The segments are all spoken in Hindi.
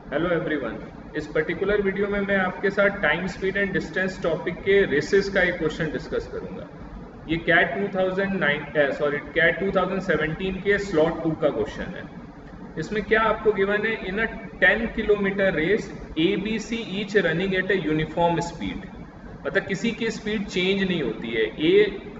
Hello everyone. इस पर्टिकुलर वीडियो में मैं आपके साथ time speed and distance topic के रेसेस का एक क्वेश्चन डिस्कस करूंगा। ये कैट 2017 के स्लॉट 2 का क्वेश्चन है। इसमें क्या आपको गिवन है, in a 10 kilometre race A B C each running at a uniform speed. मतलब किसी की स्पीड चेंज नहीं होती है। ए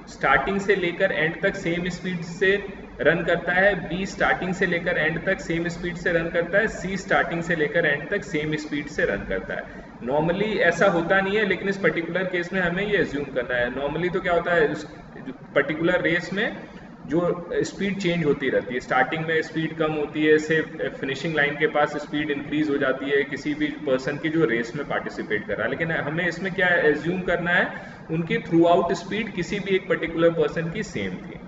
स्टार्टिंग से लेकर एंड तक सेम स्पीड से रन करता है, बी स्टार्टिंग से लेकर एंड तक सेम स्पीड से रन करता है, सी स्टार्टिंग से लेकर एंड तक सेम स्पीड से रन करता है। नॉर्मली ऐसा होता नहीं है, लेकिन इस पर्टिकुलर केस में हमें ये एज्यूम करना है। नॉर्मली तो क्या होता है, इस पर्टिकुलर रेस में जो स्पीड चेंज होती रहती है, स्टार्टिंग में स्पीड कम होती है, से फिनिशिंग लाइन के पास स्पीड इंक्रीज हो जाती है किसी भी पर्सन की जो रेस में पार्टिसिपेट कर रहा है। लेकिन हमें इसमें क्या एज्यूम करना है, उनकी थ्रू आउट स्पीड किसी भी एक पर्टिकुलर पर्सन की सेम थी।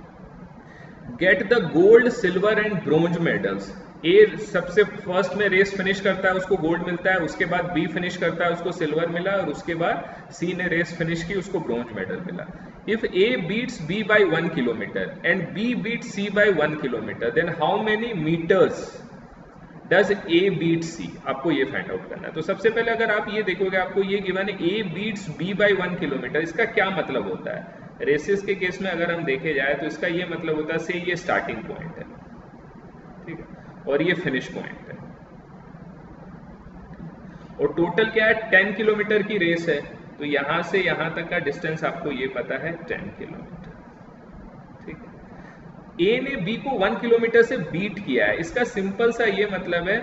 Get the gold silver and bronze medals. A सबसे फर्स्ट में रेस फिनिश करता है, उसको गोल्ड मिलता है। उसके बाद बी फिनिश करता है, उसको सिल्वर मिला। और उसके बाद सी ने रेस फिनिश की, उसको ब्रोंज मेडल मिला। If A beats B by 1 kilometre and B beats C by 1 kilometre, then how many metres does A beat C. आपको ये फाइंड आउट करना है। तो सबसे पहले अगर आप ये देखोगे, आपको ये गिवन है A beats B by 1 kilometre. इसका क्या मतलब होता है? रेसेस के केस में अगर हम देखे जाए तो इसका ये मतलब होता है, से ये स्टार्टिंग पॉइंट है, ठीक है, और ये फिनिश पॉइंट है। और टोटल क्या है, 10 किलोमीटर की रेस है। तो यहां से यहां तक का डिस्टेंस आपको ये पता है 10 किलोमीटर, ठीक है। ए ने बी को 1 किलोमीटर से बीट किया है। इसका सिंपल सा ये मतलब है,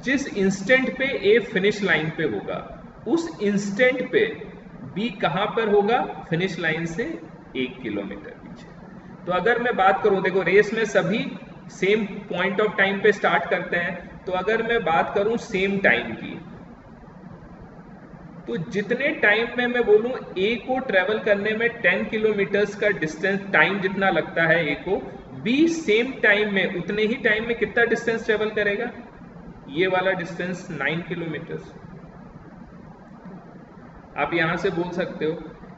जिस इंस्टेंट पे ए फिनिश लाइन पे होगा, उस इंस्टेंट पे बी कहां पर होगा, फिनिश लाइन से 1 किलोमीटर पीछे। तो अगर मैं बात करूं, देखो रेस में सभी सेम पॉइंट ऑफ टाइम पे स्टार्ट करते हैं। तो अगर मैं बात करूं सेम टाइम की, तो जितने टाइम में मैं बोलूं ए को ट्रेवल करने में 10 किलोमीटर्स का डिस्टेंस टाइम जितना लगता है ए को, बी सेम टाइम में उतने ही टाइम में कितना डिस्टेंस ट्रेवल करेगा, ये वाला डिस्टेंस 9 किलोमीटर्स। आप यहां से बोल सकते हो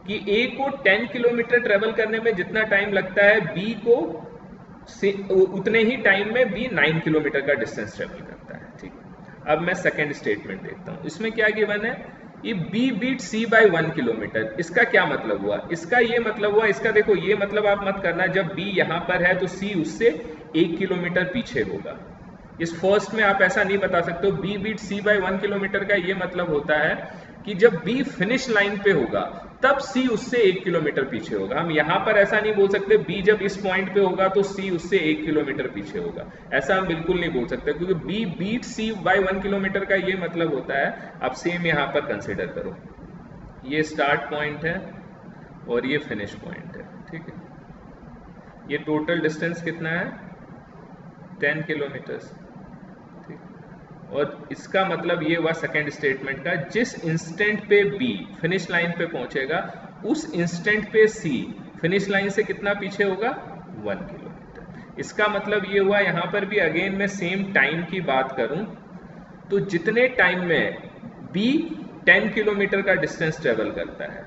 कि ए को 10 किलोमीटर ट्रेवल करने में जितना टाइम लगता है, बी को उतने ही टाइम में बी 9 किलोमीटर का डिस्टेंस ट्रेवल करता है, ठीक। अब मैं सेकेंड स्टेटमेंट देखता हूं। इसमें क्या गिवन है, ये B beat C by 1 kilometre. इसका क्या मतलब हुआ? इसका ये मतलब हुआ, इसका देखो ये मतलब आप मत करना, जब बी यहां पर है तो सी उससे 1 किलोमीटर पीछे होगा। इस फर्स्ट में आप ऐसा नहीं बता सकते हो। B beat C by 1 kilometre का ये मतलब होता है कि जब बी फिनिश लाइन पे होगा तब सी उससे 1 किलोमीटर पीछे होगा। हम यहां पर ऐसा नहीं बोल सकते बी जब इस पॉइंट पे होगा तो सी उससे 1 किलोमीटर पीछे होगा। ऐसा हम बिल्कुल नहीं बोल सकते, क्योंकि B beat C by 1 kilometre का ये मतलब होता है, आप सेम यहां पर कंसिडर करो, ये स्टार्ट पॉइंट है और ये फिनिश पॉइंट है, ठीक है। ये टोटल डिस्टेंस कितना है, 10 किलोमीटर्स, और इसका मतलब ये हुआ सेकेंड स्टेटमेंट का, जिस इंस्टेंट पे बी फिनिश लाइन पे पहुंचेगा, उस इंस्टेंट पे सी फिनिश लाइन से कितना पीछे होगा, 1 किलोमीटर। इसका मतलब ये हुआ, यहां पर भी अगेन मैं सेम टाइम की बात करूं तो जितने टाइम में बी 10 किलोमीटर का डिस्टेंस ट्रेवल करता है,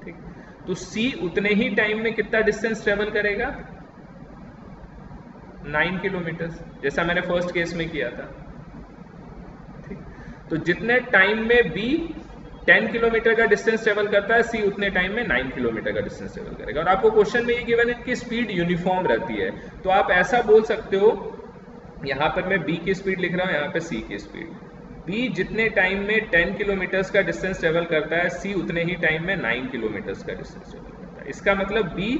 ठीक, तो सी उतने ही टाइम में कितना डिस्टेंस ट्रेवल करेगा, 9 किलोमीटर, जैसा मैंने फर्स्ट केस में किया था, ठीक। तो जितने टाइम में बी 10 किलोमीटर का डिस्टेंस ट्रेवल करता है, सी उतने टाइम में 9 किलोमीटर का डिस्टेंस ट्रेवल करेगा। और आपको क्वेश्चन में ये गिवन है कि स्पीड यूनिफॉर्म रहती है। तो आप ऐसा बोल सकते हो, यहां पर मैं बी की स्पीड लिख रहा हूं, यहां पर सी की स्पीड। बी जितने टाइम में 10 किलोमीटर का डिस्टेंस ट्रेवल करता है, सी उतने ही टाइम में 9 किलोमीटर का डिस्टेंस ट्रेवल करता है। इसका मतलब बी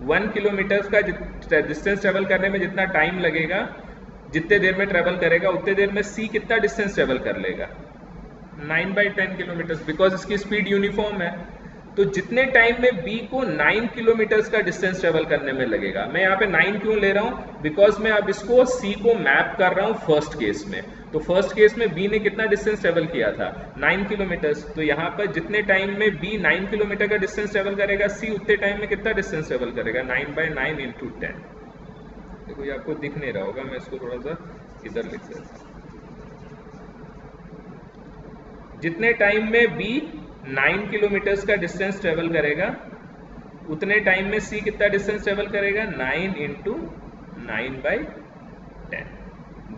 1 किलोमीटर का डिस्टेंस ट्रेवल करने में जितना टाइम लगेगा, जितने देर में ट्रेवल करेगा, उतने देर में सी कितना डिस्टेंस ट्रेवल कर लेगा, 9/10 किलोमीटर, बिकॉज इसकी स्पीड यूनिफॉर्म है। तो जितने टाइम में बी को 9 किलोमीटर का डिस्टेंस ट्रेवल करने में लगेगा, मैं यहाँ पे 9 क्यों ले रहा हूँ, बिकॉज मैं अब इसको सी को मैप कर रहा हूँ फर्स्ट केस में। तो फर्स्ट केस में बी ने कितना डिस्टेंस ट्रेवल किया था, 9 किलोमीटर। तो यहाँ पर जितने टाइम में बी 9 किलोमीटर का डिस्टेंस ट्रेवल करेगा, सी उतने टाइम में कितना डिस्टेंस ट्रेवल करेगा, 9/9 × 10। देखो ये आपको दिख नहीं रहा होगा, मैं इसको थोड़ा सा इधर लिख देता हूँ। जितने टाइम में बी 9 किलोमीटर का डिस्टेंस ट्रेवल करेगा, उतने टाइम में सी कितना डिस्टेंस ट्रेवल करेगा, 9 × 9/10।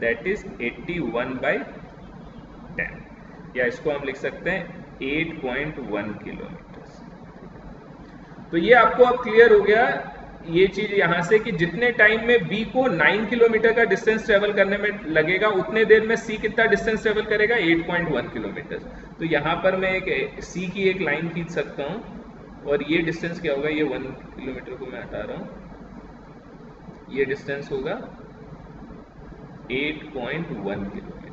दैट इज 81/10, या इसको हम लिख सकते हैं 8.1 किलोमीटर। तो ये आपको अब क्लियर हो गया ये चीज यहां से कि जितने टाइम में बी को 9 किलोमीटर का डिस्टेंस ट्रेवल करने में लगेगा उतने देर में सी कितना डिस्टेंस ट्रेवल करेगा, 8.1 किलोमीटर। तो यहां पर मैं एक सी की एक लाइन खींच सकता हूं और ये डिस्टेंस क्या होगा, ये 1 किलोमीटर को मैं हटा रहा हूं, ये डिस्टेंस होगा 8.1 किलोमीटर।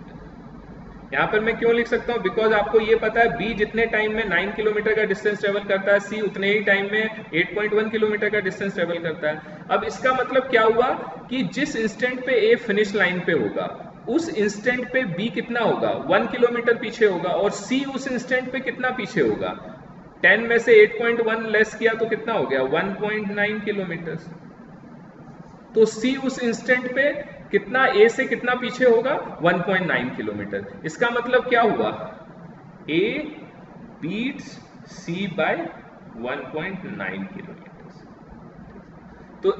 यहाँ पर मैं क्यों लिख सकता हूँ, बिकॉज आपको ये पता है बी जितने टाइम में 9 किलोमीटर का डिस्टेंस ट्रेवल करता है, सी उतने ही टाइम में 8.1 किलोमीटर का डिस्टेंस ट्रेवल करता है। अब इसका मतलब क्या हुआ कि जिस इंस्टेंट पे ए फिनिश लाइन पे होगा उस इंस्टेंट पे बी कितना होगा, 1 किलोमीटर पीछे होगा, और सी उस इंस्टेंट पे कितना पीछे होगा, 10 में से 8.1 लेस किया तो कितना हो गया, 1.9 किलोमीटर। तो सी उस इंस्टेंट पे कितना, ए से कितना पीछे होगा, 1.9 किलोमीटर। इसका मतलब क्या हुआ, A beats C by 1.9 kilometre. तो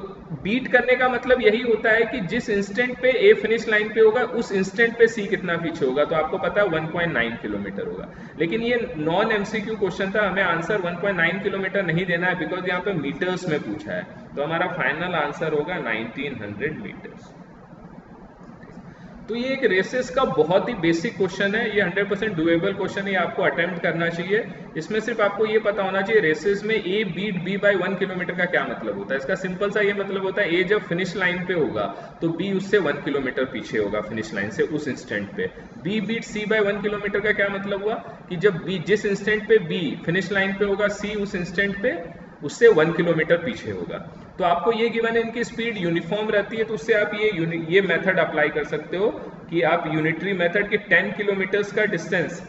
बीट करने का मतलब यही होता है कि जिस इंस्टेंट पे ए फिनिश लाइन पे होगा उस इंस्टेंट पे सी कितना पीछे होगा। तो आपको पता है 1.9 किलोमीटर होगा, लेकिन ये नॉन एमसीक्यू क्वेश्चन था, हमें आंसर 1.9 किलोमीटर नहीं देना है बिकॉज यहाँ पे मीटर्स में पूछा है। तो हमारा फाइनल आंसर होगा 1900 मीटर्स। तो ये एक रेसेस का बहुत ही बेसिक क्वेश्चन है, ये 100% डुएबल क्वेश्चन है, आपको अटेम्प्ट करना चाहिए। इसमें सिर्फ आपको ये पता होना चाहिए रेसेस में ए बीट बी बाय 1 किलोमीटर का क्या मतलब होता है। इसका सिंपल सा ये मतलब होता है, ए जब फिनिश लाइन पे होगा तो बी उससे 1 किलोमीटर पीछे होगा फिनिश लाइन से उस इंस्टेंट पे। बी बीट सी बाय 1 किलोमीटर का क्या मतलब हुआ कि जब बी जिस इंस्टेंट पे बी फिनिश लाइन पे होगा, सी उस इंस्टेंट पे उससे 1 किलोमीटर पीछे होगा। तो आपको ये गिवन इनकी स्पीड यूनिफॉर्म रहती है, तो उससे आप ये मेथड अप्लाई कर सकते हो कि आप यूनिटरी मेथड के 10 किलोमीटर्स का डिस्टेंस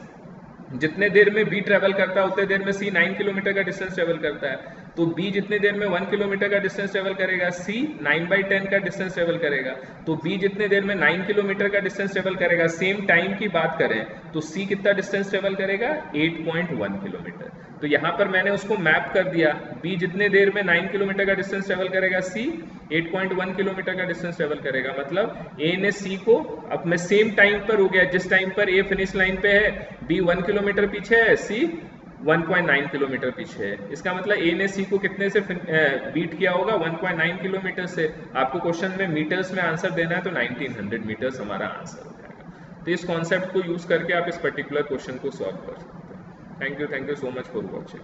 जितने देर में बी ट्रेवल करता है उतने देर में सी 9 किलोमीटर का डिस्टेंस ट्रेवल करता है। तो बी जितने देर में 1 किलोमीटर का डिस्टेंस ट्रेवल करेगा, सी 9/10 का डिस्टेंस ट्रेवल करेगा। तो बी जितने देर में 9 किलोमीटर का डिस्टेंस ट्रेवल करेगा, सेम टाइम की बात करें तो सी कितना डिस्टेंस ट्रेवल करेगा, 8.1 किलोमीटर। तो यहाँ पर मैंने उसको मैप कर दिया, बी जितने देर में 9 किलोमीटर का डिस्टेंस ट्रेवल करेगा, सी 8.1 किलोमीटर का डिस्टेंस ट्रेवल करेगा। मतलब ए ने सी को अब मैं सेम टाइम पर हो गया, जिस टाइम पर ए फिनिश लाइन पे है बी 1 किलोमीटर पीछे है, सी 1.9 किलोमीटर पीछे है। इसका मतलब ए ने सी को कितने से बीट किया होगा, 1.9 किलोमीटर से। आपको क्वेश्चन में मीटर्स में आंसर देना है तो 1900 मीटर्स हमारा आंसर हो जाएगा। तो इस कॉन्सेप्ट को यूज करके आप इस पर्टिकुलर क्वेश्चन को सॉल्व कर सकते हैं। Thank you so much for watching.